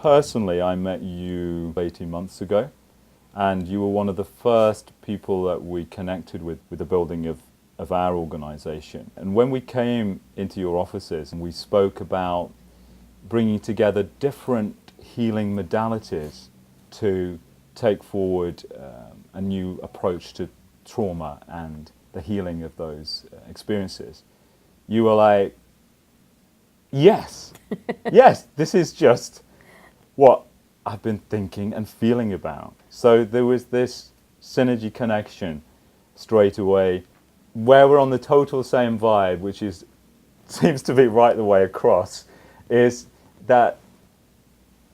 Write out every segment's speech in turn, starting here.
personally, I met you 18 months ago, and you were one of the first people that we connected with the building of our organization. And when we came into your offices and we spoke about bringing together different healing modalities to take forward a new approach to trauma and the healing of those experiences, you were like, yes, yes, this is just what I've been thinking and feeling about. So there was this synergy connection straight away, where we're on the total same vibe, which seems to be right the way across, is that,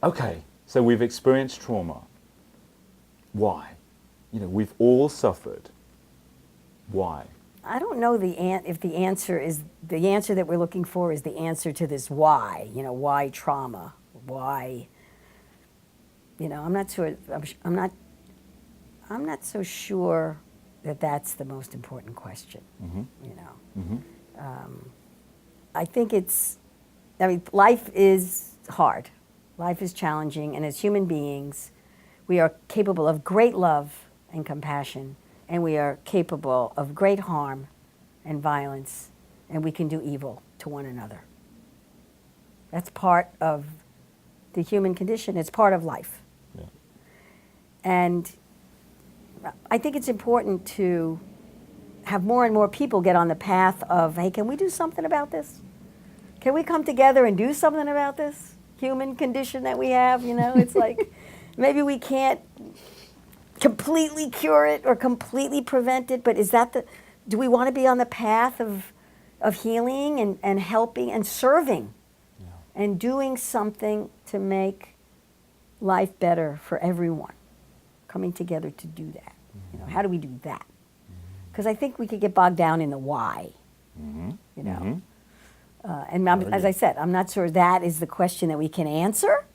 okay, so we've experienced trauma. Why? We've all suffered. Why? I don't know if the answer that we're looking for is the answer to this why. Why trauma? Why? I'm not sure. I'm not so sure that that's the most important question. Mm-hmm. I think life is hard. Life is challenging, and as human beings, we are capable of great love and compassion, and we are capable of great harm and violence, and we can do evil to one another. That's part of the human condition. It's part of life. Yeah. And I think it's important to have more and more people get on the path of, hey, can we do something about this? Can we come together and do something about this human condition that we have? It's like maybe we can't completely cure it or completely prevent it, but do we want to be on the path of healing and helping and serving and doing something to make life better for everyone, coming together to do that? How do we do that? Because I think we could get bogged down in the why. And as I said, I'm not sure that is the question that we can answer,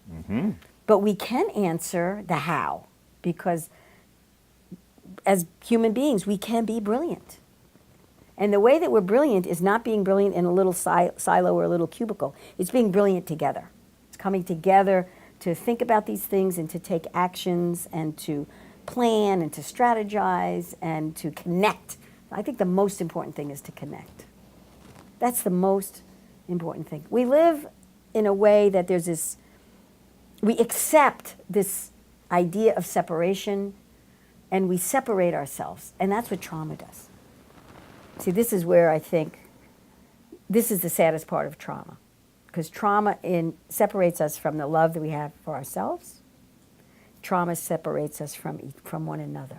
but we can answer the how, because as human beings, we can be brilliant. And the way that we're brilliant is not being brilliant in a little silo or a little cubicle. It's being brilliant together. It's coming together to think about these things and to take actions and to plan and to strategize and to connect. I think the most important thing is to connect. That's the most important thing. We live in a way that we accept this idea of separation, and we separate ourselves, and that's what trauma does. See, this is where I think this is the saddest part of trauma, because trauma separates us from the love that we have for ourselves. Trauma separates us from one another,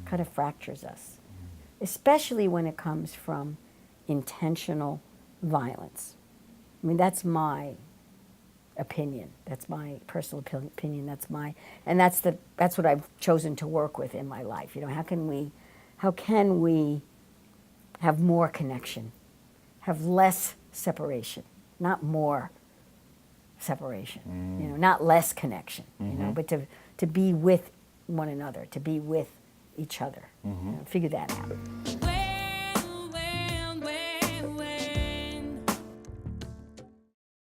kind of fractures us, especially when it comes from intentional violence. I mean, that's my opinion. That's my personal opinion. That's what I've chosen to work with in my life. How can we have more connection, have less separation, not more separation, not less connection, but to be with one another, to be with each other. Figure that out.